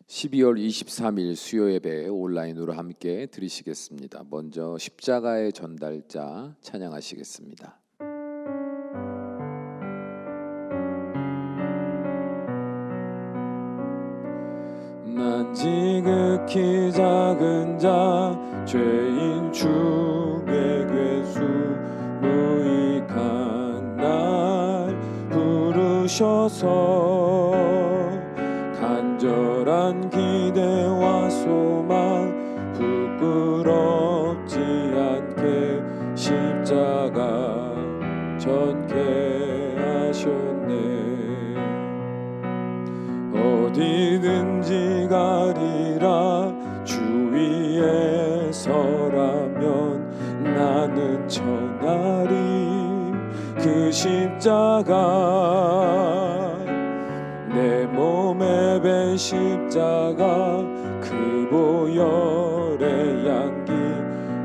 12월 23일 수요 예배 온라인으로 함께 드리시겠습니다. 먼저 십자가의 전달자 찬양하시겠습니다. 난 지극히 작은 자 죄인 중에 괴수 무익한 날 부르셔서 간절한 기대와 소망 부끄럽지 않게 십자가 전케 하셨네. 어디든지 가리라 주 위에 서라면 나는 전하리 그 십자가. 내 몸에 밴 십자가 그 보혈의 향기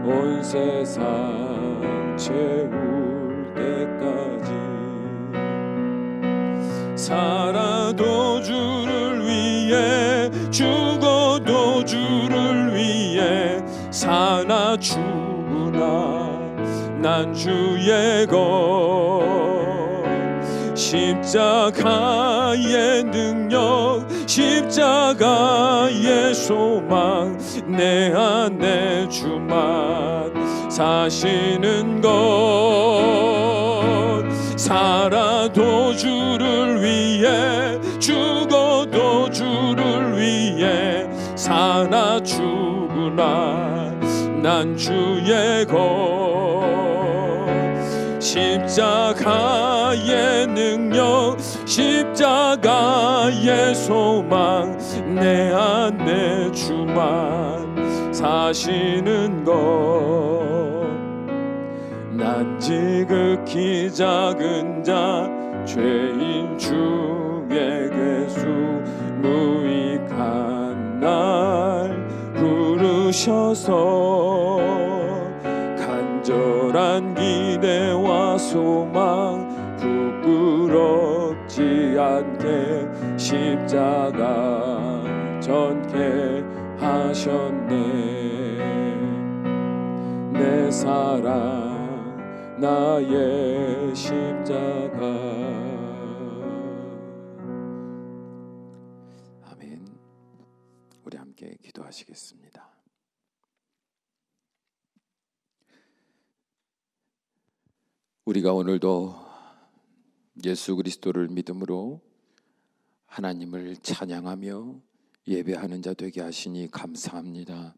온 세상 채울 때까지. 살아도 주를 위해 죽어도 주를 위해 사나 죽으나 난 주의 것. 십자가의 능력 십자가의 소망 내 안에 주만 사시는 것. 살아도 주를 위해 죽어도 주를 위해 사나 죽으나 난 주의 것. 십자가의 능력 십자가의 소망 내 안에 주만 사시는 것. 난 지극히 작은 자 죄인 중에 괴수 무익한 날 부르셔서 간절한 기대와 소망 부끄럽지 않게 십자가 전케 하셨네. 내 사랑 나의 십자가. 아멘. 우리 함께 기도하시겠습니다. 우리가 오늘도 예수 그리스도를 믿음으로 하나님을 찬양하며 예배하는 자 되게 하시니 감사합니다.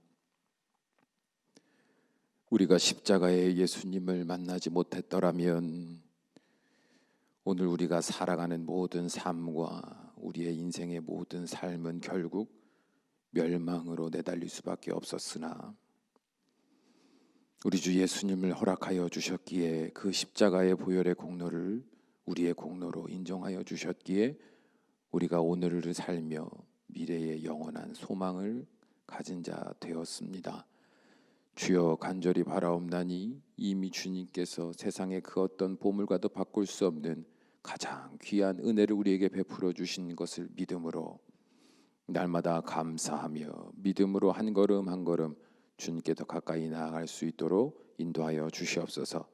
우리가 십자가의 예수님을 만나지 못했더라면 오늘 우리가 살아가는 모든 삶과 우리의 인생의 모든 삶은 결국 멸망으로 내달릴 수밖에 없었으나 우리 주 예수님을 허락하여 주셨기에 그 십자가의 보혈의 공로를 우리의 공로로 인정하여 주셨기에 우리가 오늘을 살며 미래의 영원한 소망을 가진 자 되었습니다. 주여 간절히 바라옵나니 이미 주님께서 세상의 그 어떤 보물과도 바꿀 수 없는 가장 귀한 은혜를 우리에게 베풀어 주신 것을 믿음으로 날마다 감사하며 믿음으로 한 걸음 한 걸음 주님께 더 가까이 나아갈 수 있도록 인도하여 주시옵소서.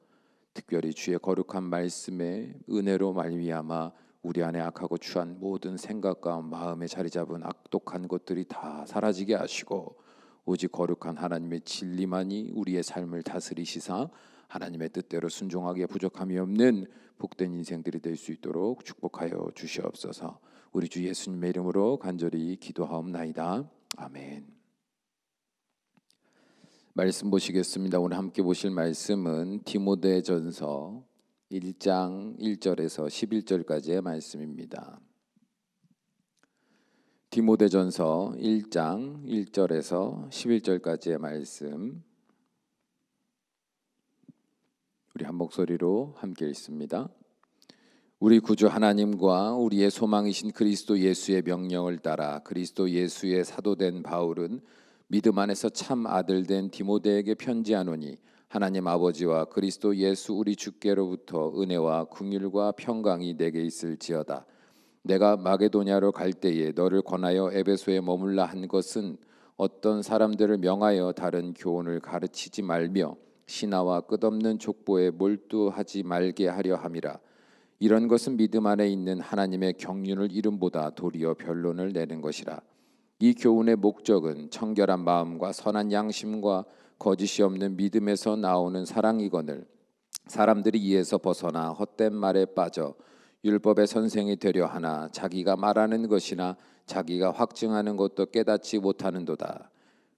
특별히 주의 거룩한 말씀에 은혜로 말미암아 우리 안에 악하고 추한 모든 생각과 마음에 자리 잡은 악독한 것들이 다 사라지게 하시고 오직 거룩한 하나님의 진리만이 우리의 삶을 다스리시사 하나님의 뜻대로 순종하기에 부족함이 없는 복된 인생들이 될 수 있도록 축복하여 주시옵소서. 우리 주 예수님의 이름으로 간절히 기도하옵나이다. 아멘. 말씀 보시겠습니다. 오늘 함께 보실 말씀은 디모데전서 1장 1절에서 11절까지의 말씀입니다. 디모데전서 1장 1절에서 11절까지의 말씀 우리 한 목소리로 함께 읽습니다. 우리 구주 하나님과 우리의 소망이신 그리스도 예수의 명령을 따라 그리스도 예수의 사도된 바울은 믿음 안에서 참 아들 된 디모데에게 편지하노니 하나님 아버지와 그리스도 예수 우리 주께로부터 은혜와 긍휼과 평강이 내게 있을지어다. 내가 마게도냐로 갈 때에 너를 권하여 에베소에 머물라 한 것은 어떤 사람들을 명하여 다른 교훈을 가르치지 말며 신하와 끝없는 족보에 몰두하지 말게 하려 함이라. 이런 것은 믿음 안에 있는 하나님의 경륜을 이름보다 도리어 변론을 내는 것이라. 이 교훈의 목적은 청결한 마음과 선한 양심과 거짓이 없는 믿음에서 나오는 사랑이거늘 사람들이 이에서 벗어나 헛된 말에 빠져 율법의 선생이 되려 하나 자기가 말하는 것이나 자기가 확증하는 것도 깨닫지 못하는도다.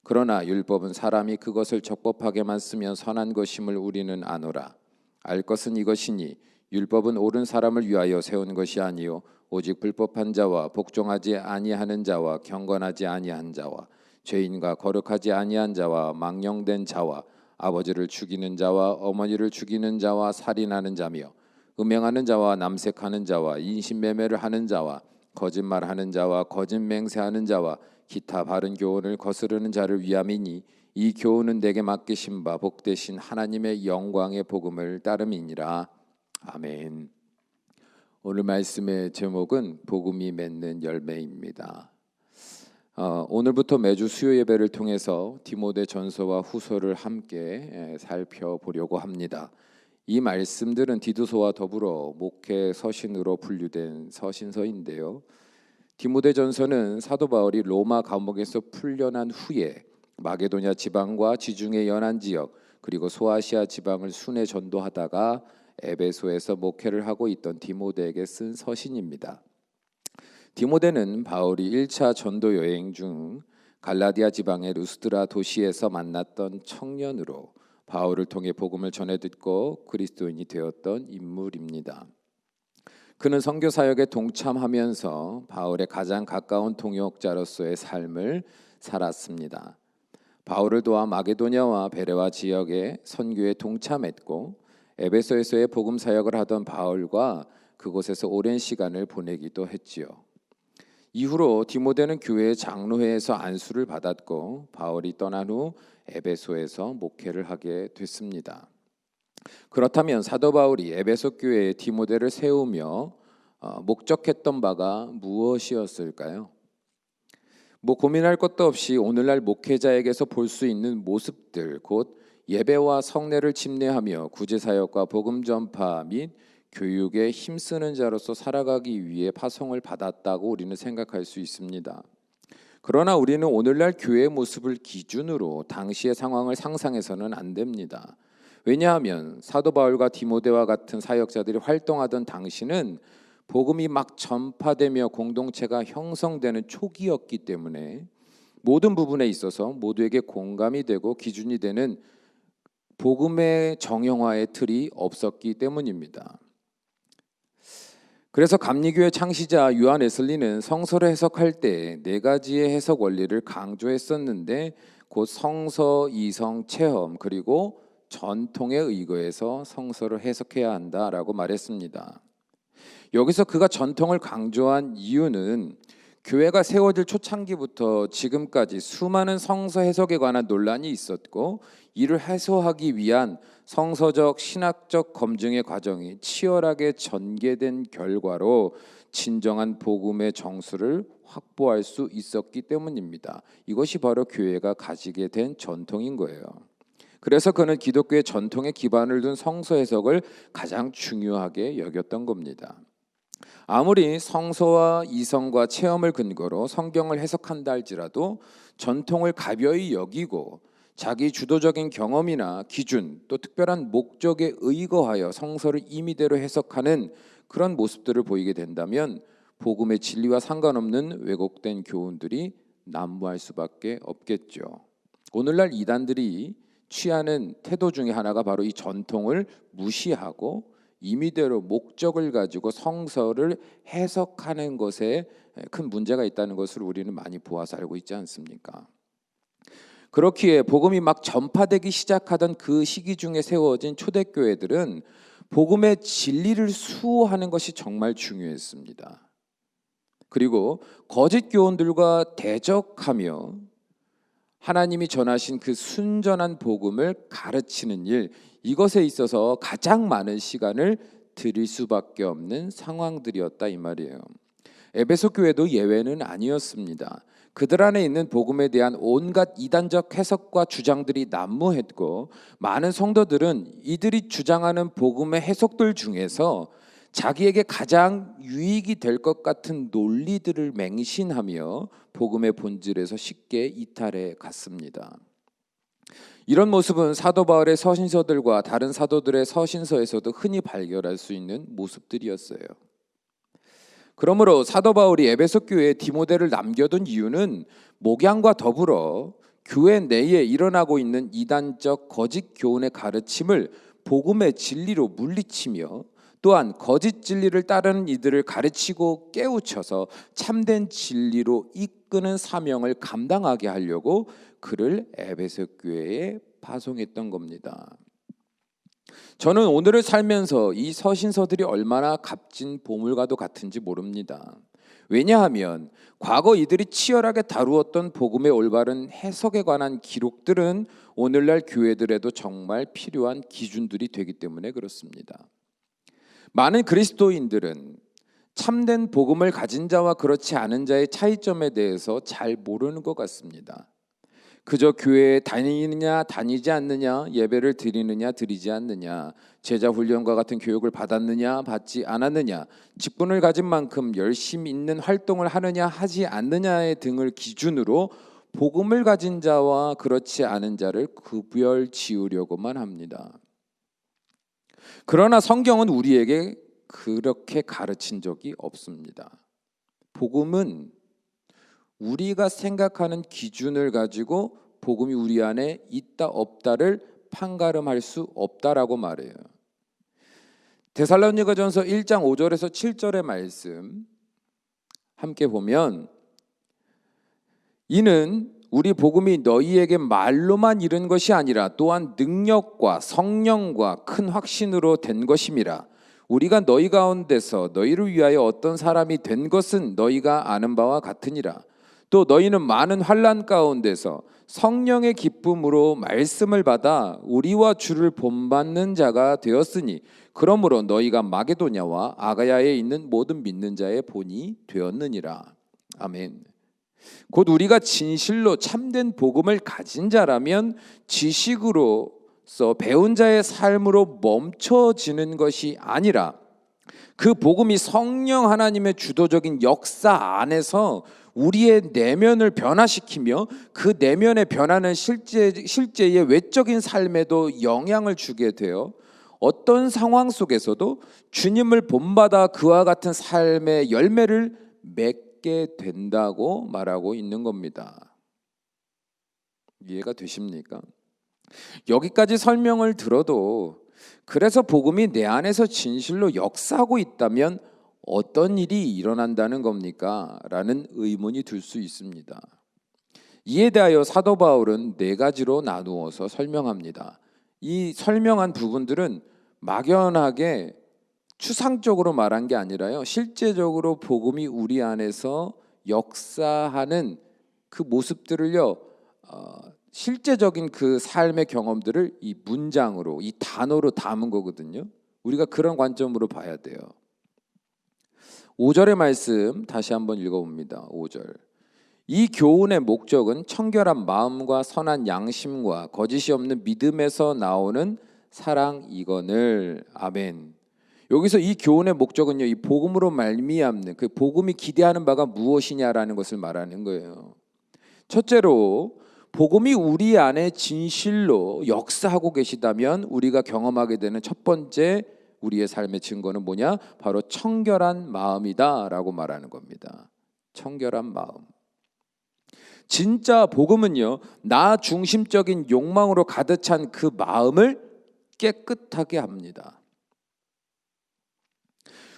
그러나 율법은 사람이 그것을 적법하게만 쓰면 선한 것임을 우리는 아노라. 알 것은 이것이니 율법은 옳은 사람을 위하여 세운 것이 아니요 오직 불법한 자와 복종하지 아니하는 자와 경건하지 아니한 자와 죄인과 거룩하지 아니한 자와 망령된 자와 아버지를 죽이는 자와 어머니를 죽이는 자와 살인하는 자며 음행하는 자와 남색하는 자와 인신매매를 하는 자와 거짓말하는 자와 거짓 맹세하는 자와 기타 바른 교훈을 거스르는 자를 위함이니 이 교훈은 내게 맡기신 바 복되신 하나님의 영광의 복음을 따름이니라. 아멘. 오늘 말씀의 제목은 복음이 맺는 열매입니다. 오늘부터 매주 수요 예배를 통해서 디모데 전서와 후서를 함께 살펴보려고 합니다. 이 말씀들은 디도서와 더불어 목회 서신으로 분류된 서신서인데요. 디모데 전서는 사도 바울이 로마 감옥에서 풀려난 후에 마게도냐 지방과 지중해 연안 지역 그리고 소아시아 지방을 순회 전도하다가 에베소에서 목회를 하고 있던 디모데에게 쓴 서신입니다. 디모데는 바울이 1차 전도 여행 중 갈라디아 지방의 루스드라 도시에서 만났던 청년으로 바울을 통해 복음을 전해 듣고 그리스도인이 되었던 인물입니다. 그는 선교 사역에 동참하면서 바울의 가장 가까운 동역자로서의 삶을 살았습니다. 바울을 도와 마게도냐와 베레와 지역의 선교에 동참했고 에베소에서의 복음 사역을 하던 바울과 그곳에서 오랜 시간을 보내기도 했지요. 이후로 디모데는 교회의 장로회에서 안수를 받았고 바울이 떠난 후 에베소에서 목회를 하게 됐습니다. 그렇다면 사도 바울이 에베소 교회에 디모데를 세우며 목적했던 바가 무엇이었을까요? 고민할 것도 없이 오늘날 목회자에게서 볼 수 있는 모습들, 곧 예배와 성례를 집례하며 구제사역과 복음 전파 및 교육에 힘쓰는 자로서 살아가기 위해 파송을 받았다고 우리는 생각할 수 있습니다. 그러나 우리는 오늘날 교회의 모습을 기준으로 당시의 상황을 상상해서는 안 됩니다. 왜냐하면 사도 바울과 디모데와 같은 사역자들이 활동하던 당시는 복음이 막 전파되며 공동체가 형성되는 초기였기 때문에 모든 부분에 있어서 모두에게 공감이 되고 기준이 되는 복음의 정형화의 틀이 없었기 때문입니다. 그래서 감리교회 창시자 요한 웨슬리는 성서를 해석할 때 네 가지의 해석 원리를 강조했었는데 곧 성서, 이성, 체험 그리고 전통에 의거해서 성서를 해석해야 한다라고 말했습니다. 여기서 그가 전통을 강조한 이유는 교회가 세워질 초창기부터 지금까지 수많은 성서 해석에 관한 논란이 있었고 이를 해소하기 위한 성서적 신학적 검증의 과정이 치열하게 전개된 결과로 진정한 복음의 정수를 확보할 수 있었기 때문입니다. 이것이 바로 교회가 가지게 된 전통인 거예요. 그래서 그는 기독교의 전통에 기반을 둔 성서 해석을 가장 중요하게 여겼던 겁니다. 아무리 성서와 이성과 체험을 근거로 성경을 해석한다 할지라도 전통을 가벼이 여기고 자기 주도적인 경험이나 기준 또 특별한 목적에 의거하여 성서를 임의대로 해석하는 그런 모습들을 보이게 된다면 복음의 진리와 상관없는 왜곡된 교훈들이 난무할 수밖에 없겠죠. 오늘날 이단들이 취하는 태도 중에 하나가 바로 이 전통을 무시하고 임의대로 목적을 가지고 성서를 해석하는 것에 큰 문제가 있다는 것을 우리는 많이 보아서 알고 있지 않습니까? 그렇기에 복음이 막 전파되기 시작하던 그 시기 중에 세워진 초대교회들은 복음의 진리를 수호하는 것이 정말 중요했습니다. 그리고 거짓 교훈들과 대적하며 하나님이 전하신 그 순전한 복음을 가르치는 일, 이것에 있어서 가장 많은 시간을 들일 수밖에 없는 상황들이었다 이 말이에요. 에베소 교회도 예외는 아니었습니다. 그들 안에 있는 복음에 대한 온갖 이단적 해석과 주장들이 난무했고, 많은 성도들은 이들이 주장하는 복음의 해석들 중에서 자기에게 가장 유익이 될 것 같은 논리들을 맹신하며 복음의 본질에서 쉽게 이탈해 갔습니다. 이런 모습은 사도 바울의 서신서들과 다른 사도들의 서신서에서도 흔히 발견할 수 있는 모습들이었어요. 그러므로 사도 바울이 에베소 교회에 디모데를 남겨둔 이유는 목양과 더불어 교회 내에 일어나고 있는 이단적 거짓 교훈의 가르침을 복음의 진리로 물리치며, 또한 거짓 진리를 따르는 이들을 가르치고 깨우쳐서 참된 진리로 이끄는 사명을 감당하게 하려고 그를 에베소 교회에 파송했던 겁니다. 저는 오늘을 살면서 이 서신서들이 얼마나 값진 보물과도 같은지 모릅니다. 왜냐하면 과거 이들이 치열하게 다루었던 복음의 올바른 해석에 관한 기록들은 오늘날 교회들에도 정말 필요한 기준들이 되기 때문에 그렇습니다. 많은 그리스도인들은 참된 복음을 가진 자와 그렇지 않은 자의 차이점에 대해서 잘 모르는 것 같습니다. 그저 교회에 다니느냐 다니지 않느냐, 예배를 드리느냐 드리지 않느냐, 제자 훈련과 같은 교육을 받았느냐 받지 않았느냐, 직분을 가진 만큼 열심히 있는 활동을 하느냐 하지 않느냐의 등을 기준으로 복음을 가진 자와 그렇지 않은 자를 구별 지으려고만 합니다. 그러나 성경은 우리에게 그렇게 가르친 적이 없습니다. 복음은 우리가 생각하는 기준을 가지고 복음이 우리 안에 있다 없다를 판가름할 수 없다라고 말해요. 데살로니가전서 1장 5절에서 7절의 말씀 함께 보면, 이는 우리 복음이 너희에게 말로만 이른 것이 아니라 또한 능력과 성령과 큰 확신으로 된 것임이라. 우리가 너희 가운데서 너희를 위하여 어떤 사람이 된 것은 너희가 아는 바와 같으니라. 또 너희는 많은 환난 가운데서 성령의 기쁨으로 말씀을 받아 우리와 주를 본받는 자가 되었으니, 그러므로 너희가 마게도냐와 아가야에 있는 모든 믿는 자의 본이 되었느니라. 아멘. 곧 우리가 진실로 참된 복음을 가진 자라면 지식으로서 배운 자의 삶으로 멈춰지는 것이 아니라 그 복음이 성령 하나님의 주도적인 역사 안에서 우리의 내면을 변화시키며 그 내면의 변화는 실제의 외적인 삶에도 영향을 주게 되어 어떤 상황 속에서도 주님을 본받아 그와 같은 삶의 열매를 맺게 된다고 말하고 있는 겁니다. 이해가 되십니까? 여기까지 설명을 들어도 그래서 복음이 내 안에서 진실로 역사하고 있다면 어떤 일이 일어난다는 겁니까? 라는 의문이 들 수 있습니다. 이에 대하여 사도 바울은 4가지로 나누어서 설명합니다. 이 설명한 부분들은 막연하게 추상적으로 말한 게 아니라요, 실제적으로 복음이 우리 안에서 역사하는 그 모습들을요, 실제적인 그 삶의 경험들을 이 문장으로, 이 단어로 담은 거거든요. 우리가 그런 관점으로 봐야 돼요. 5절의 말씀 다시 한번 읽어봅니다. 5절. 이 교훈의 목적은 청결한 마음과 선한 양심과 거짓이 없는 믿음에서 나오는 사랑이거늘. 아멘. 여기서 이 교훈의 목적은요, 이 복음으로 말미암는 그 복음이 기대하는 바가 무엇이냐라는 것을 말하는 거예요. 첫째로 복음이 우리 안에 진실로 역사하고 계시다면 우리가 경험하게 되는 첫 번째 우리의 삶의 증거는 뭐냐? 바로 청결한 마음이다 라고 말하는 겁니다. 청결한 마음. 진짜 복음은요, 나 중심적인 욕망으로 가득 찬 그 마음을 깨끗하게 합니다.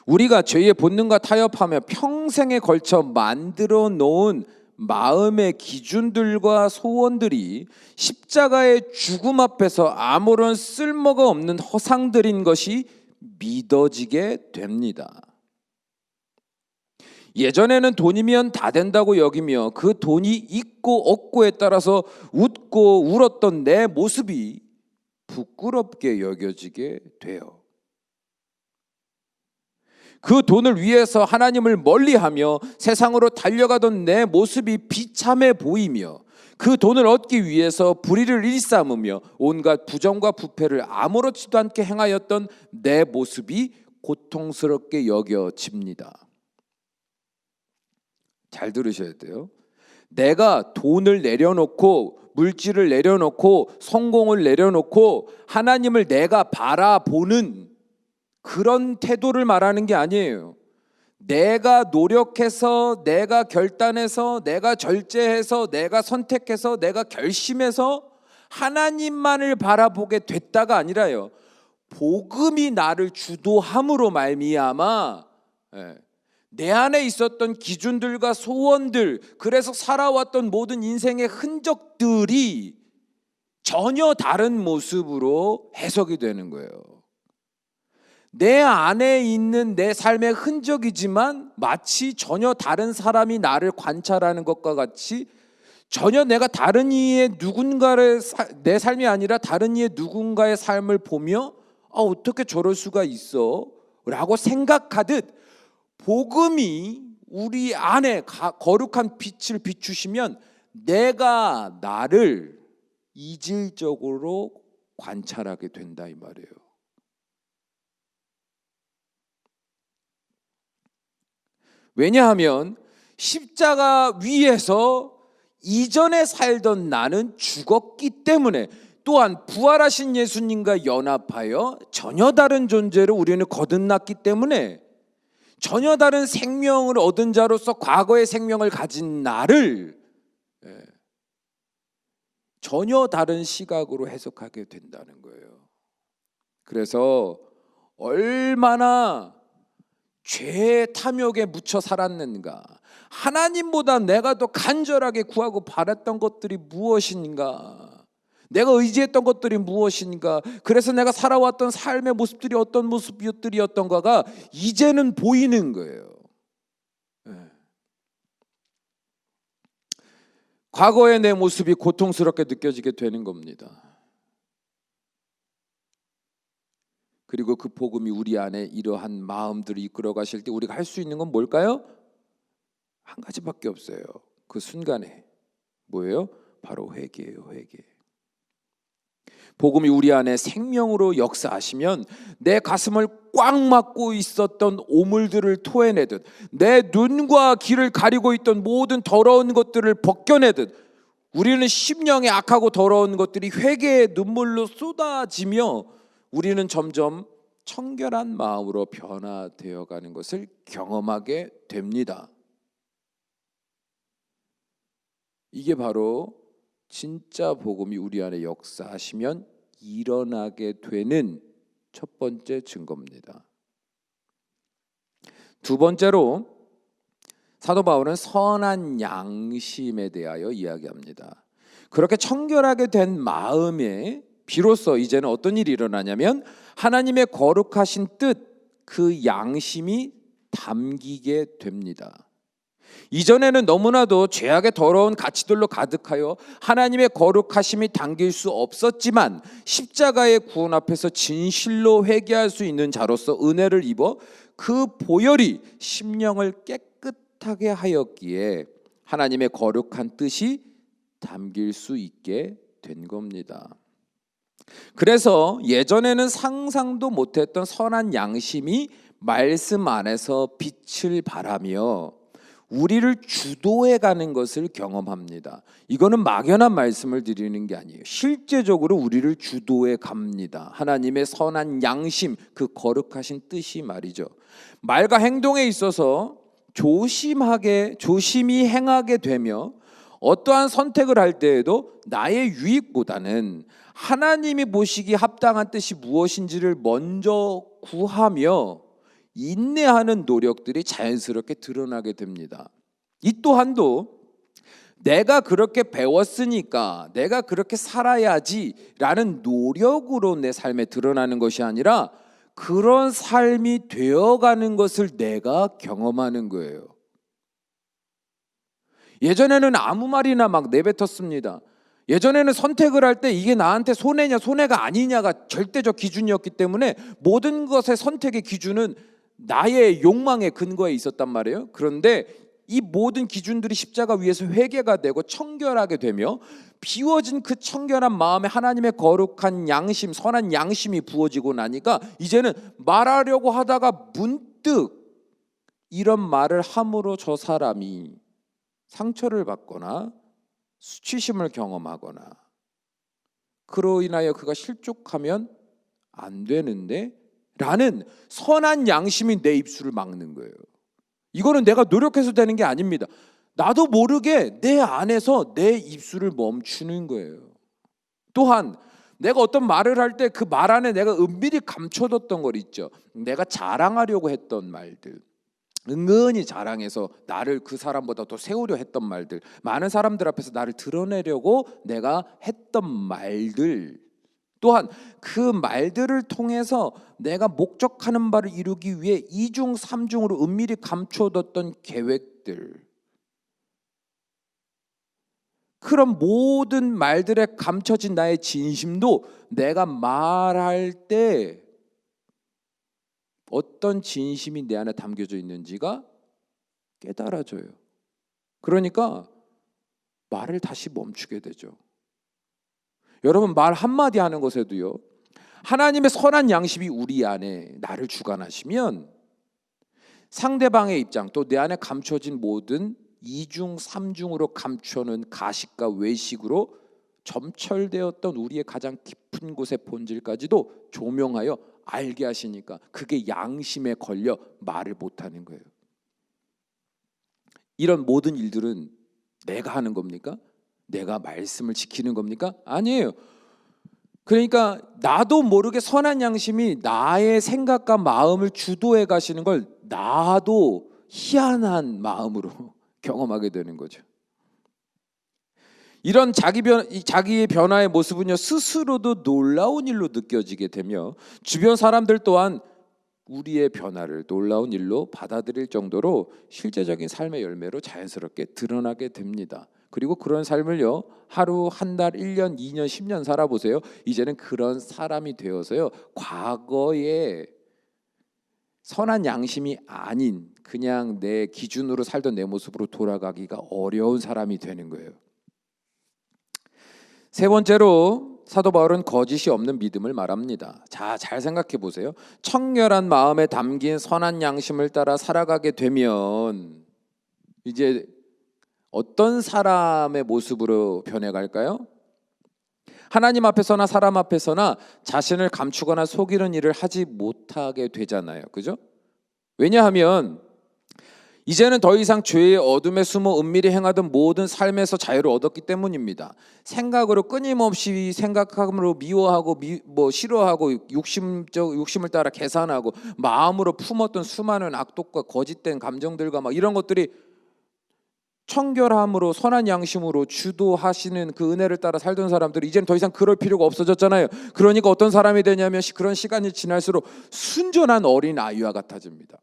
우리가 죄의 본능과 타협하며 평생에 걸쳐 만들어 놓은 마음의 기준들과 소원들이 십자가의 죽음 앞에서 아무런 쓸모가 없는 허상들인 것이 믿어지게 됩니다. 예전에는 돈이면 다 된다고 여기며 그 돈이 있고 없고에 따라서 웃고 울었던 내 모습이 부끄럽게 여겨지게 돼요. 그 돈을 위해서 하나님을 멀리하며 세상으로 달려가던 내 모습이 비참해 보이며 그 돈을 얻기 위해서 불의를 일삼으며 온갖 부정과 부패를 아무렇지도 않게 행하였던 내 모습이 고통스럽게 여겨집니다. 잘 들으셔야 돼요. 내가 돈을 내려놓고 물질을 내려놓고 성공을 내려놓고 하나님을 내가 바라보는 그런 태도를 말하는 게 아니에요. 내가 노력해서, 내가 결단해서, 내가 절제해서, 내가 선택해서, 내가 결심해서 하나님만을 바라보게 됐다가 아니라요. 복음이 나를 주도함으로 말미암아 내 안에 있었던 기준들과 소원들, 그래서 살아왔던 모든 인생의 흔적들이 전혀 다른 모습으로 해석이 되는 거예요. 내 안에 있는 내 삶의 흔적이지만 마치 전혀 다른 사람이 나를 관찰하는 것과 같이 전혀 내가 다른 이의 누군가의 내 삶이 아니라 다른 이의 누군가의 삶을 보며 어떻게 저럴 수가 있어? 라고 생각하듯 복음이 우리 안에 거룩한 빛을 비추시면 내가 나를 이질적으로 관찰하게 된다 이 말이에요. 왜냐하면 십자가 위에서 이전에 살던 나는 죽었기 때문에, 또한 부활하신 예수님과 연합하여 전혀 다른 존재로 우리는 거듭났기 때문에 전혀 다른 생명을 얻은 자로서 과거의 생명을 가진 나를 전혀 다른 시각으로 해석하게 된다는 거예요. 그래서 얼마나 죄의 탐욕에 묻혀 살았는가, 하나님보다 내가 더 간절하게 구하고 바랐던 것들이 무엇인가, 내가 의지했던 것들이 무엇인가, 그래서 내가 살아왔던 삶의 모습들이 어떤 모습들이었던가가 이제는 보이는 거예요. 과거의 내 모습이 고통스럽게 느껴지게 되는 겁니다. 그리고 그 복음이 우리 안에 이러한 마음들을 이끌어 가실 때 우리가 할 수 있는 건 뭘까요? 한 가지밖에 없어요. 그 순간에 뭐예요? 바로 회개예요. 회개. 복음이 우리 안에 생명으로 역사하시면 내 가슴을 꽉 막고 있었던 오물들을 토해내듯, 내 눈과 귀를 가리고 있던 모든 더러운 것들을 벗겨내듯, 우리는 심령의 악하고 더러운 것들이 회개의 눈물로 쏟아지며 우리는 점점 청결한 마음으로 변화되어 가는 것을 경험하게 됩니다. 이게 바로 진짜 복음이 우리 안에 역사하시면 일어나게 되는 첫 번째 증거입니다. 두 번째로 사도 바울은 선한 양심에 대하여 이야기합니다. 그렇게 청결하게 된 마음에 비로소 이제는 어떤 일이 일어나냐면 하나님의 거룩하신 뜻, 그 양심이 담기게 됩니다. 이전에는 너무나도 죄악의 더러운 가치들로 가득하여 하나님의 거룩하심이 담길 수 없었지만 십자가의 구원 앞에서 진실로 회개할 수 있는 자로서 은혜를 입어 그 보혈이 심령을 깨끗하게 하였기에 하나님의 거룩한 뜻이 담길 수 있게 된 겁니다. 그래서 예전에는 상상도 못했던 선한 양심이 말씀 안에서 빛을 발하며 우리를 주도해 가는 것을 경험합니다. 이거는 막연한 말씀을 드리는 게 아니에요. 실제적으로 우리를 주도해 갑니다. 하나님의 선한 양심, 그 거룩하신 뜻이 말이죠. 말과 행동에 있어서 조심히 행하게 되며 어떠한 선택을 할 때에도 나의 유익보다는 하나님이 보시기 합당한 뜻이 무엇인지를 먼저 구하며 인내하는 노력들이 자연스럽게 드러나게 됩니다. 이 또한도 내가 그렇게 배웠으니까 내가 그렇게 살아야지라는 노력으로 내 삶에 드러나는 것이 아니라 그런 삶이 되어가는 것을 내가 경험하는 거예요. 예전에는 아무 말이나 막 내뱉었습니다. 예전에는 선택을 할 때 이게 나한테 손해냐 손해가 아니냐가 절대적 기준이었기 때문에 모든 것의 선택의 기준은 나의 욕망의 근거에 있었단 말이에요. 그런데 이 모든 기준들이 십자가 위에서 회개가 되고 청결하게 되며 비워진 그 청결한 마음에 하나님의 거룩한 양심, 선한 양심이 부어지고 나니까 이제는 말하려고 하다가 문득 이런 말을 함으로 저 사람이 상처를 받거나 수치심을 경험하거나 그로 인하여 그가 실족하면 안 되는데 라는 선한 양심이 내 입술을 막는 거예요. 이거는 내가 노력해서 되는 게 아닙니다. 나도 모르게 내 안에서 내 입술을 멈추는 거예요. 또한 내가 어떤 말을 할 때 그 말 안에 내가 은밀히 감춰뒀던 걸 있죠. 내가 자랑하려고 했던 말들, 은근히 자랑해서 나를 그 사람보다 더 세우려 했던 말들, 많은 사람들 앞에서 나를 드러내려고 내가 했던 말들, 또한 그 말들을 통해서 내가 목적하는 바를 이루기 위해 이중 삼중으로 은밀히 감춰뒀던 계획들, 그런 모든 말들에 감춰진 나의 진심도 내가 말할 때 어떤 진심이 내 안에 담겨져 있는지가 깨달아져요. 그러니까 말을 다시 멈추게 되죠. 여러분, 말 한마디 하는 것에도요, 하나님의 선한 양심이 우리 안에 나를 주관하시면 상대방의 입장, 또 내 안에 감춰진 모든 이중 삼중으로 감춰놓은 가식과 외식으로 점철되었던 우리의 가장 깊은 곳의 본질까지도 조명하여 알게 하시니까 그게 양심에 걸려 말을 못하는 거예요. 이런 모든 일들은 내가 하는 겁니까? 내가 말씀을 지키는 겁니까? 아니에요. 그러니까 나도 모르게 선한 양심이 나의 생각과 마음을 주도해 가시는 걸 나도 희한한 마음으로 경험하게 되는 거죠. 이런 자기의 변화의 모습은요, 스스로도 놀라운 일로 느껴지게 되며 주변 사람들 또한 우리의 변화를 놀라운 일로 받아들일 정도로 실제적인 삶의 열매로 자연스럽게 드러나게 됩니다. 그리고 그런 삶을요, 하루, 한 달, 1년, 2년, 10년 살아보세요. 이제는 그런 사람이 되어서요, 과거에 선한 양심이 아닌 그냥 내 기준으로 살던 내 모습으로 돌아가기가 어려운 사람이 되는 거예요. 세 번째로 사도 바울은 거짓이 없는 믿음을 말합니다. 자, 잘 생각해 보세요. 청결한 마음에 담긴 선한 양심을 따라 살아가게 되면 이제 어떤 사람의 모습으로 변해갈까요? 하나님 앞에서나 사람 앞에서나 자신을 감추거나 속이는 일을 하지 못하게 되잖아요. 그죠? 왜냐하면 이제는 더 이상 죄의 어둠에 숨어 은밀히 행하던 모든 삶에서 자유를 얻었기 때문입니다. 생각으로 끊임없이 생각함으로 미워하고 싫어하고 욕심을 따라 계산하고 마음으로 품었던 수많은 악독과 거짓된 감정들과 막 이런 것들이 청결함으로 선한 양심으로 주도하시는 그 은혜를 따라 살던 사람들이 이제는 더 이상 그럴 필요가 없어졌잖아요. 그러니까 어떤 사람이 되냐면 그런 시간이 지날수록 순전한 어린 아이와 같아집니다.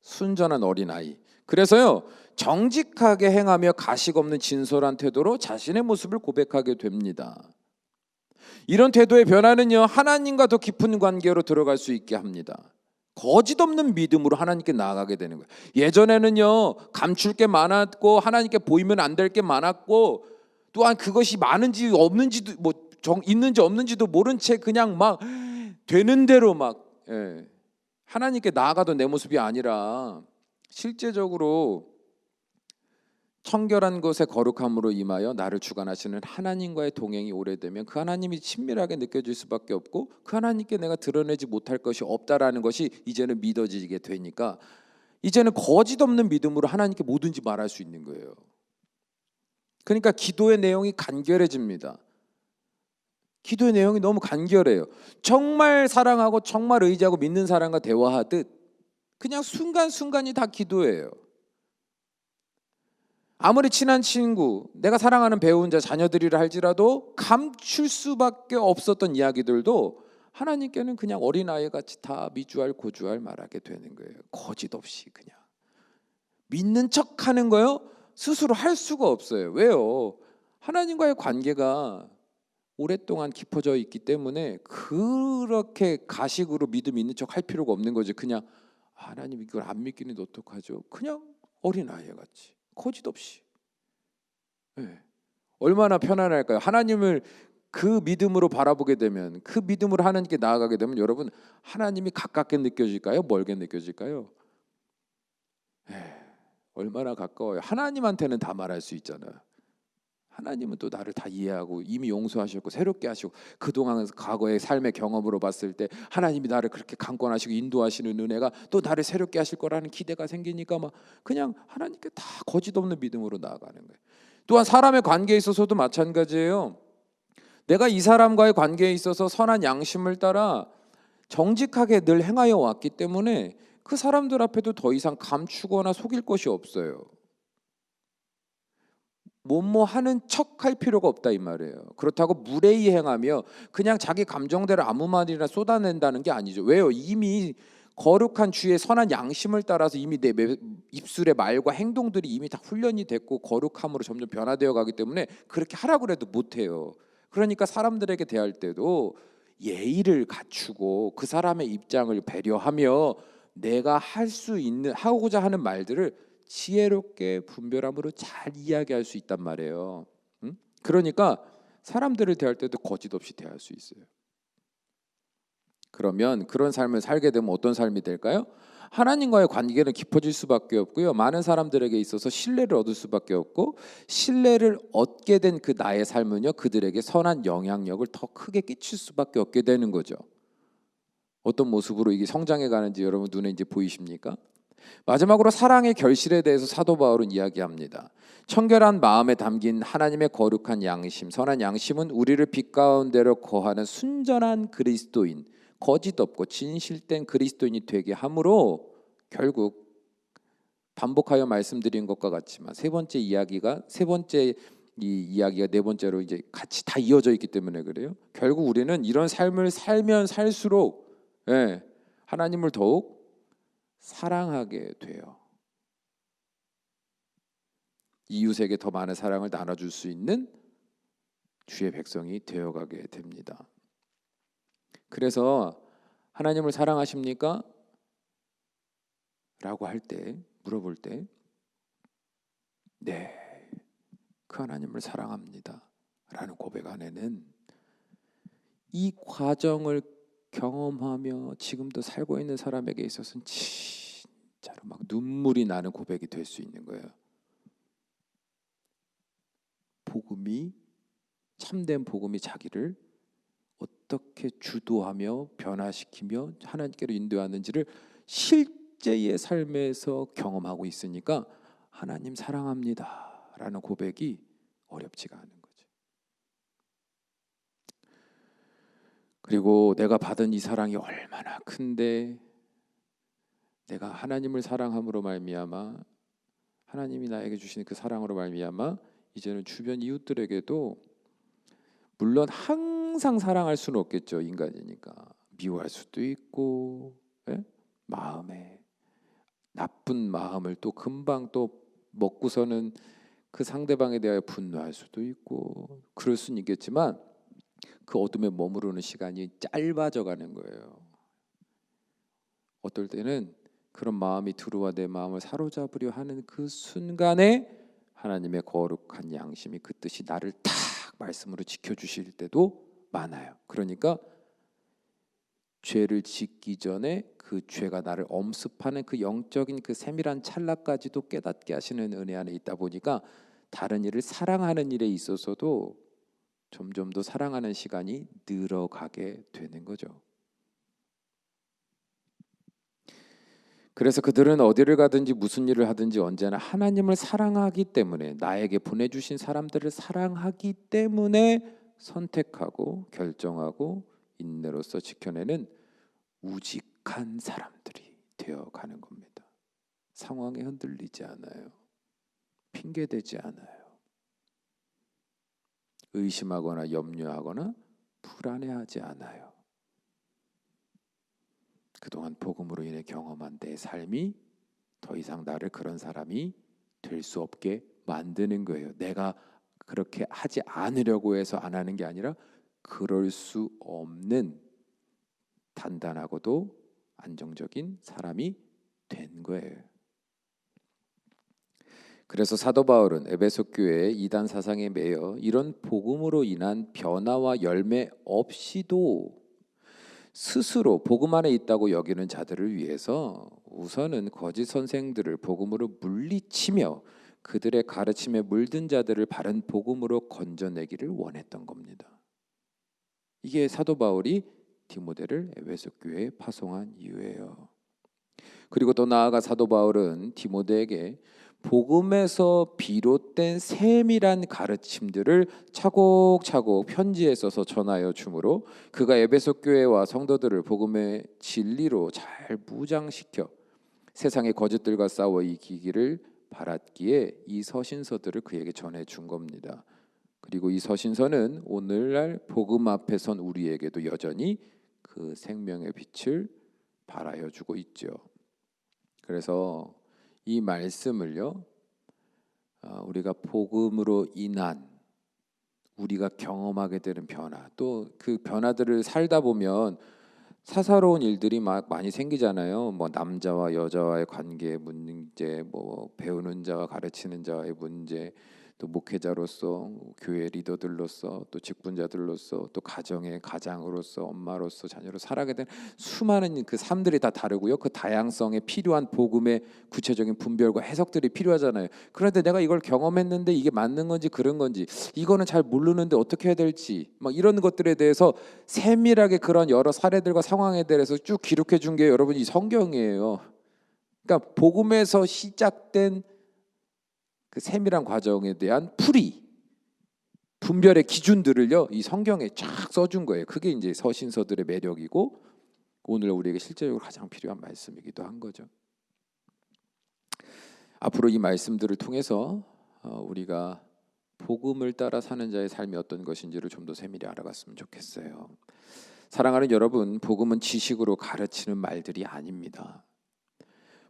순전한 어린아이. 그래서요, 정직하게 행하며 가식 없는 진솔한 태도로 자신의 모습을 고백하게 됩니다. 이런 태도의 변화는요, 하나님과 더 깊은 관계로 들어갈 수 있게 합니다. 거짓 없는 믿음으로 하나님께 나아가게 되는 거예요. 예전에는요, 감출 게 많았고 하나님께 보이면 안 될 게 많았고, 또한 그것이 많은지 없는지도 있는지 없는지도 모른 채 그냥 막 되는 대로 막 하나님께 나아가던 내 모습이 아니라 실제적으로 청결한 것에 거룩함으로 임하여 나를 주관하시는 하나님과의 동행이 오래되면 그 하나님이 친밀하게 느껴질 수밖에 없고 그 하나님께 내가 드러내지 못할 것이 없다라는 것이 이제는 믿어지게 되니까 이제는 거짓 없는 믿음으로 하나님께 뭐든지 말할 수 있는 거예요. 그러니까 기도의 내용이 간결해집니다. 기도의 내용이 너무 간결해요. 정말 사랑하고 정말 의지하고 믿는 사람과 대화하듯 그냥 순간순간이 다 기도예요. 아무리 친한 친구, 내가 사랑하는 배우자, 자녀들이라 할지라도 감출 수밖에 없었던 이야기들도 하나님께는 그냥 어린아이같이 다 미주알 고주알 말하게 되는 거예요. 거짓 없이 그냥. 믿는 척하는 거요? 스스로 할 수가 없어요. 왜요? 하나님과의 관계가 오랫동안 깊어져 있기 때문에 그렇게 가식으로 믿음 있는 척 할 필요가 없는 거죠. 그냥 하나님 이걸 안 믿기는 어떡하죠? 그냥 어린아이 같이 거짓없이. 네. 얼마나 편안할까요? 하나님을 그 믿음으로 바라보게 되면, 그 믿음으로 하나님께 나아가게 되면 여러분, 하나님이 가깝게 느껴질까요? 멀게 느껴질까요? 얼마나 가까워요. 하나님한테는 다 말할 수 있잖아요. 하나님은 또 나를 다 이해하고 이미 용서하셨고 새롭게 하시고, 그동안 과거의 삶의 경험으로 봤을 때 하나님이 나를 그렇게 강권하시고 인도하시는 은혜가 또 나를 새롭게 하실 거라는 기대가 생기니까 막 그냥 하나님께 다 거짓 없는 믿음으로 나아가는 거예요. 또한 사람의 관계에 있어서도 마찬가지예요. 내가 이 사람과의 관계에 있어서 선한 양심을 따라 정직하게 늘 행하여 왔기 때문에 그 사람들 앞에도 더 이상 감추거나 속일 것이 없어요. 뭐뭐 하는 척할 필요가 없다 이 말이에요. 그렇다고 무례히 행하며 그냥 자기 감정대로 아무 말이나 쏟아낸다는 게 아니죠. 왜요? 이미 거룩한 주의 선한 양심을 따라서 이미 내 입술의 말과 행동들이 이미 다 훈련이 됐고 거룩함으로 점점 변화되어 가기 때문에 그렇게 하라고 해도 못해요. 그러니까 사람들에게 대할 때도 예의를 갖추고 그 사람의 입장을 배려하며 내가 할 수 있는 하고자 하는 말들을 지혜롭게 분별함으로 잘 이야기할 수 있단 말이에요. 응? 그러니까 사람들을 대할 때도 거짓 없이 대할 수 있어요. 그러면 그런 삶을 살게 되면 어떤 삶이 될까요? 하나님과의 관계는 깊어질 수밖에 없고요. 많은 사람들에게 있어서 신뢰를 얻을 수밖에 없고, 신뢰를 얻게 된 그 나의 삶은요, 그들에게 선한 영향력을 더 크게 끼칠 수밖에 없게 되는 거죠. 어떤 모습으로 이게 성장해 가는지 여러분 눈에 이제 보이십니까? 마지막으로 사랑의 결실에 대해서 사도 바울은 이야기합니다. 청결한 마음에 담긴 하나님의 거룩한 양심, 선한 양심은 우리를 빛 가운데로 거하는 순전한 그리스도인, 거짓 없고 진실된 그리스도인이 되게 함으로, 결국 반복하여 말씀드린 것과 같지만 세 번째 이야기가 네 번째로 이제 같이 다 이어져 있기 때문에 그래요. 결국 우리는 이런 삶을 살면 살수록 하나님을 더욱 사랑하게 돼요. 이웃에게 더 많은 사랑을 나눠줄 수 있는 주의 백성이 되어가게 됩니다. 그래서 하나님을 사랑하십니까? 라고 할 때, 물어볼 때, 네, 그 하나님을 사랑합니다 라는 고백 안에는 이 과정을 경험하며 지금도 살고 있는 사람에게 있어서는 진짜로 막 눈물이 나는 고백이 될 수 있는 거예요. 참된 복음이 자기를 어떻게 주도하며 변화시키며 하나님께로 인도하는지를 실제의 삶에서 경험하고 있으니까 하나님 사랑합니다 라는 고백이 어렵지가 않은 거죠. 그리고 내가 받은 이 사랑이 얼마나 큰데, 내가 하나님을 사랑함으로 말미암아, 하나님이 나에게 주신 그 사랑으로 말미암아 이제는 주변 이웃들에게도, 물론 항상 사랑할 수는 없겠죠. 인간이니까 미워할 수도 있고, 마음에 나쁜 마음을 또 금방 또 먹고서는 그 상대방에 대하여 분노할 수도 있고 그럴 수는 있겠지만 그 어둠에 머무르는 시간이 짧아져 가는 거예요. 어떨 때는 그런 마음이 들어와 내 마음을 사로잡으려 하는 그 순간에 하나님의 거룩한 양심이 그 뜻이 나를 딱 말씀으로 지켜주실 때도 많아요. 그러니까 죄를 짓기 전에 그 죄가 나를 엄습하는 그 영적인 그 세밀한 찰나까지도 깨닫게 하시는 은혜 안에 있다 보니까 다른 일을 사랑하는 일에 있어서도 점점 더 사랑하는 시간이 늘어가게 되는 거죠. 그래서 그들은 어디를 가든지 무슨 일을 하든지 언제나 하나님을 사랑하기 때문에, 나에게 보내주신 사람들을 사랑하기 때문에 선택하고 결정하고 인내로서 지켜내는 우직한 사람들이 되어가는 겁니다. 상황에 흔들리지 않아요. 핑계대지 않아요. 의심하거나 염려하거나 불안해하지 않아요. 그동안 복음으로 인해 경험한 내 삶이 더 이상 나를 그런 사람이 될 수 없게 만드는 거예요. 내가 그렇게 하지 않으려고 해서 안 하는 게 아니라 그럴 수 없는 단단하고도 안정적인 사람이 된 거예요. 그래서 사도 바울은 에베소 교회의 이단 사상에 매여 이런 복음으로 인한 변화와 열매 없이도 스스로 복음 안에 있다고 여기는 자들을 위해서 우선은 거짓 선생들을 복음으로 물리치며 그들의 가르침에 물든 자들을 바른 복음으로 건져내기를 원했던 겁니다. 이게 사도 바울이 디모데를 에베소 교회에 파송한 이유예요. 그리고 또 나아가 사도 바울은 디모데에게 복음에서 비롯된 세밀한 가르침들을 차곡차곡 편지에 써서 전하여 주므로 그가 에베소 교회와 성도들을 복음의 진리로 잘 무장시켜 세상의 거짓들과 싸워 이기기를 바랐기에 이 서신서들을 그에게 전해준 겁니다. 그리고 이 서신서는 오늘날 복음 앞에 선 우리에게도 여전히 그 생명의 빛을 발하여 주고 있죠. 그래서 이 말씀을요, 우리가 복음으로 인한 우리가 경험하게 되는 변화, 또 그 변화들을 살다 보면 사사로운 일들이 막 많이 생기잖아요. 뭐 남자와 여자와의 관계의 문제, 뭐 배우는 자와 가르치는 자와의 문제, 또 목회자로서, 교회 리더들로서, 또 직분자들로서, 또 가정의 가장으로서, 엄마로서, 자녀로 살아가게 된 수많은 그 삶들이 다 다르고요. 그 다양성에 필요한 복음의 구체적인 분별과 해석들이 필요하잖아요. 그런데 내가 이걸 경험했는데 이게 맞는 건지 그런 건지 이거는 잘 모르는데 어떻게 해야 될지 막 이런 것들에 대해서 세밀하게 그런 여러 사례들과 상황에 대해서 쭉 기록해 준 게 여러분 이 성경이에요. 그러니까 복음에서 시작된 그 세밀한 과정에 대한 풀이, 분별의 기준들을요 이 성경에 쫙 써준 거예요. 그게 이제 서신서들의 매력이고 오늘 우리에게 실제적으로 가장 필요한 말씀이기도 한 거죠. 앞으로 이 말씀들을 통해서 우리가 복음을 따라 사는 자의 삶이 어떤 것인지를 좀 더 세밀히 알아갔으면 좋겠어요. 사랑하는 여러분, 복음은 지식으로 가르치는 말들이 아닙니다.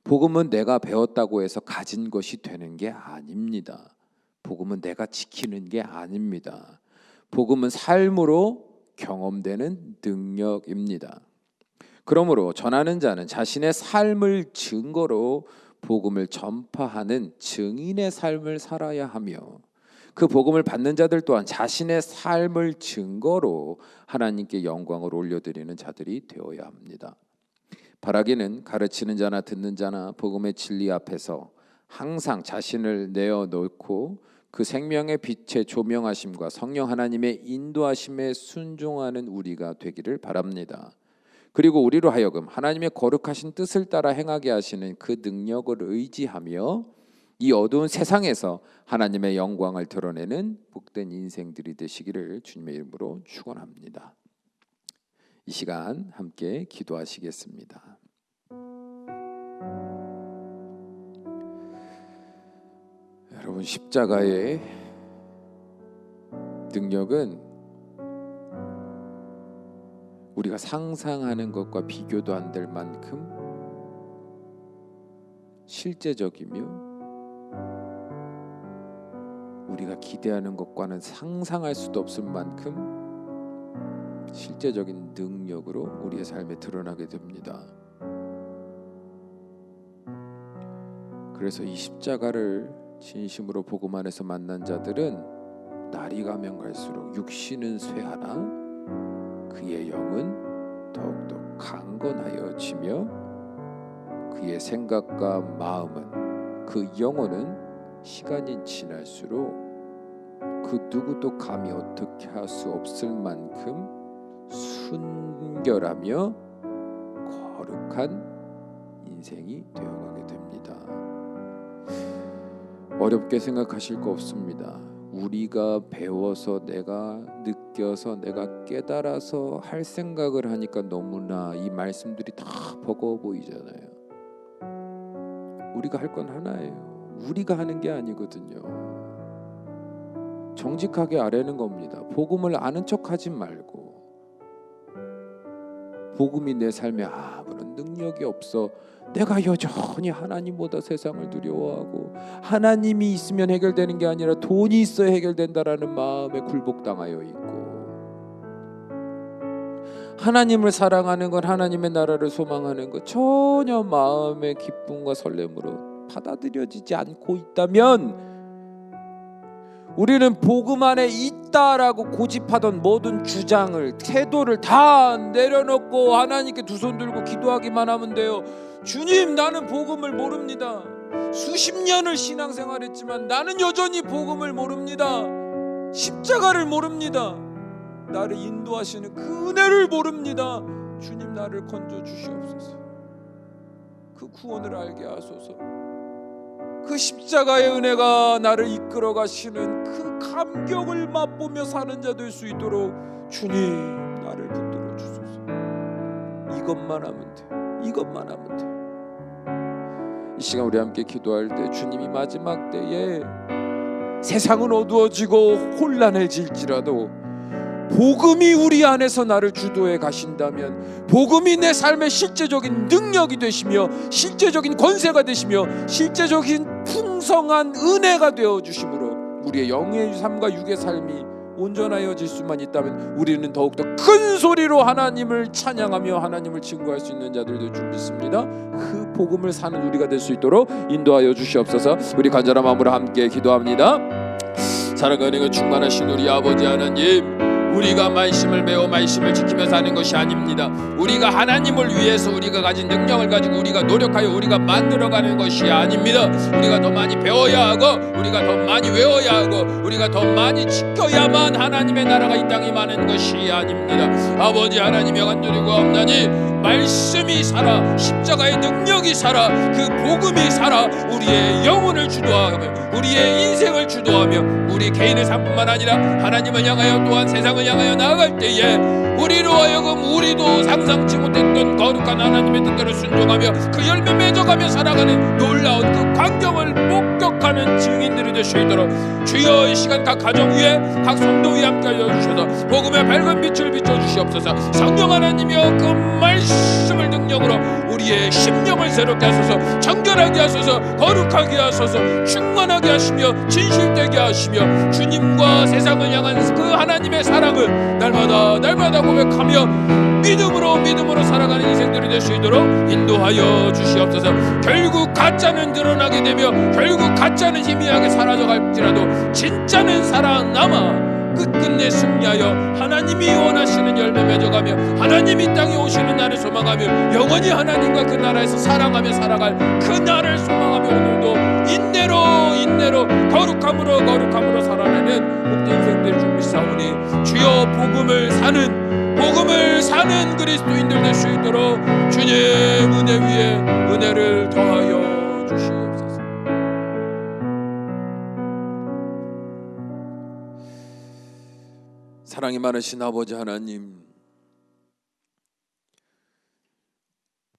복음은 내가 배웠다고 해서 가진 것이 되는 게 아닙니다. 복음은 내가 지키는 게 아닙니다. 복음은 삶으로 경험되는 능력입니다. 그러므로 전하는 자는 자신의 삶을 증거로 복음을 전파하는 증인의 삶을 살아야 하며 그 복음을 받는 자들 또한 자신의 삶을 증거로 하나님께 영광을 올려드리는 자들이 되어야 합니다. 바라기는 가르치는 자나 듣는 자나 복음의 진리 앞에서 항상 자신을 내어놓고 그 생명의 빛의 조명하심과 성령 하나님의 인도하심에 순종하는 우리가 되기를 바랍니다. 그리고 우리로 하여금 하나님의 거룩하신 뜻을 따라 행하게 하시는 그 능력을 의지하며 이 어두운 세상에서 하나님의 영광을 드러내는 복된 인생들이 되시기를 주님의 이름으로 축원합니다. 이 시간 함께 기도하시겠습니다. 여러분, 십자가의 능력은 우리가 상상하는 것과 비교도 안 될 만큼 실제적이며 우리가 기대하는 것과는 상상할 수도 없을 만큼 실제적인 능력으로 우리의 삶에 드러나게 됩니다. 그래서 이 십자가를 진심으로 복음 안에서 만난 자들은 날이 가면 갈수록 육신은 쇠하나 그의 영은 더욱더 강건하여지며 그의 생각과 마음은 그 영혼은 시간이 지날수록 그 누구도 감히 어떻게 할 수 없을 만큼 순결하며 거룩한 인생이 되어가게 됩니다. 어렵게 생각하실 거 없습니다. 우리가 배워서 내가 느껴서 내가 깨달아서 할 생각을 하니까 너무나 이 말씀들이 다 버거워 보이잖아요. 우리가 할 건 하나예요. 우리가 하는 게 아니거든요. 정직하게 아뢰는 겁니다. 복음을 아는 척하지 말고 복음이 내 삶에 아무런 능력이 없어 내가 여전히 하나님보다 세상을 두려워하고 하나님이 있으면 해결되는 게 아니라 돈이 있어야 해결된다라는 마음에 굴복당하여 있고 하나님을 사랑하는 것, 하나님의 나라를 소망하는 것 전혀 마음의 기쁨과 설렘으로 받아들여지지 않고 있다면 우리는 복음 안에 있다라고 고집하던 모든 주장을, 태도를 다 내려놓고 하나님께 두 손 들고 기도하기만 하면 돼요. 주님, 나는 복음을 모릅니다. 수십 년을 신앙생활했지만 나는 여전히 복음을 모릅니다. 십자가를 모릅니다. 나를 인도하시는 그 은혜를 모릅니다. 주님, 나를 건져 주시옵소서. 그 구원을 알게 하소서. 그 십자가의 은혜가 나를 이끌어 가시는 그 감격을 맛보며 사는 자 될 수 있도록 주님, 나를 붙들어 주소서. 이것만 하면 돼. 이것만 하면 돼. 이 시간 우리 함께 기도할 때 주님이 마지막 때에 세상은 어두워지고 혼란해질지라도 복음이 우리 안에서 나를 주도해 가신다면, 복음이 내 삶의 실제적인 능력이 되시며 실제적인 권세가 되시며 실제적인 풍성한 은혜가 되어 주심으로 우리의 영의 삶과 육의 삶이 온전하여질 수만 있다면 우리는 더욱더 큰 소리로 하나님을 찬양하며 하나님을 증거할 수 있는 자들 될 줄 믿습니다. 그 복음을 사는 우리가 될 수 있도록 인도하여 주시옵소서. 우리 간절한 마음으로 함께 기도합니다. 사랑하는 충만하신 우리 아버지 하나님, 우리가 말씀을 배워 말씀을 지키며 사는 것이 아닙니다. 우리가 하나님을 위해서 우리가 가진 능력을 가지고 우리가 노력하여 우리가 만들어가는 것이 아닙니다. 우리가 더 많이 배워야 하고 우리가 더 많이 외워야 하고 우리가 더 많이 지켜야만 하나님의 나라가 이 땅에 임하는 것이 아닙니다. 아버지 하나님의 간절히 구하옵나니 말씀이 살아, 십자가의 능력이 살아, 그 복음이 살아 우리의 영혼을 주도하며 우리의 인생을 주도하며 우리 개인의 삶뿐만 아니라 하나님을 향하여 또한 세상을 향하여 나아갈 때에 우리로 하여금 우리도 상상치 못했던 거룩한 하나님의 뜻대로 순종하며 그 열매 맺어가며 살아가는 놀라운 그 광경을 목격하는 증인들이 될 수 있도록 주여 이 시간 각 가정 위에 각 성도 위에 함께 하여 주셔서 복음의 밝은 빛을 비춰주시옵소서. 성령 하나님이여 그 말씀을 능력으로 우리의 심령을 새롭게 하소서, 정결하게 하소서, 거룩하게 하소서, 충만하게 하시며 진실되게 하시며 주님과 세상을 향한 그 하나님의 사랑을 날마다 고백하며 믿음으로 살아가는 인생들이 될 수 있도록 인도하여 주시옵소서. 결국 가짜는 드러나게 되며 결국 가짜는 희미하게 사라져갈지라도 진짜는 살아남아 끝끝내 승리하여 하나님이 원하시는 열매 맺어가며 하나님이 땅에 오시는 날을 소망하며 영원히 하나님과 그 나라에서 사랑하며 살아갈 그 날을 소망하며 오늘도 인내로 거룩함으로 살아내는 복된 인생들 줄 믿사오니 주여 복음을 사는 그리스도인들 될 수 있도록 주님 은혜 위에 은혜를 더하여 주시옵소서. 사랑이 많으신 아버지 하나님,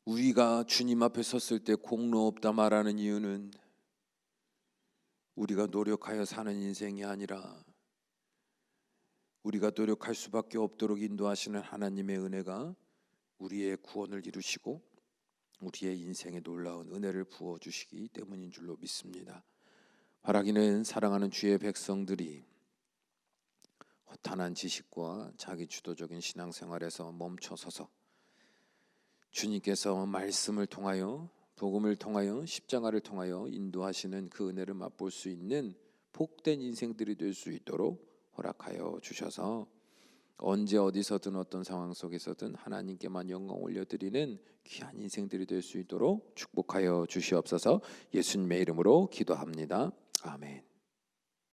우리가 주님 앞에 섰을 때 공로 없다 말하는 이유는 우리가 노력하여 사는 인생이 아니라 우리가 노력할 수밖에 없도록 인도하시는 하나님의 은혜가 우리의 구원을 이루시고 우리의 인생에 놀라운 은혜를 부어주시기 때문인 줄로 믿습니다. 바라기는 사랑하는 주의 백성들이 허탄한 지식과 자기 주도적인 신앙생활에서 멈춰서서 주님께서 말씀을 통하여 복음을 통하여 십자가를 통하여 인도하시는 그 은혜를 맛볼 수 있는 복된 인생들이 될 수 있도록 허락하여 주셔서 언제 어디서든 어떤 상황 속에서든 하나님께만 영광 올려드리는 귀한 인생들이 될 수 있도록 축복하여 주시옵소서. 예수님의 이름으로 기도합니다. 아멘.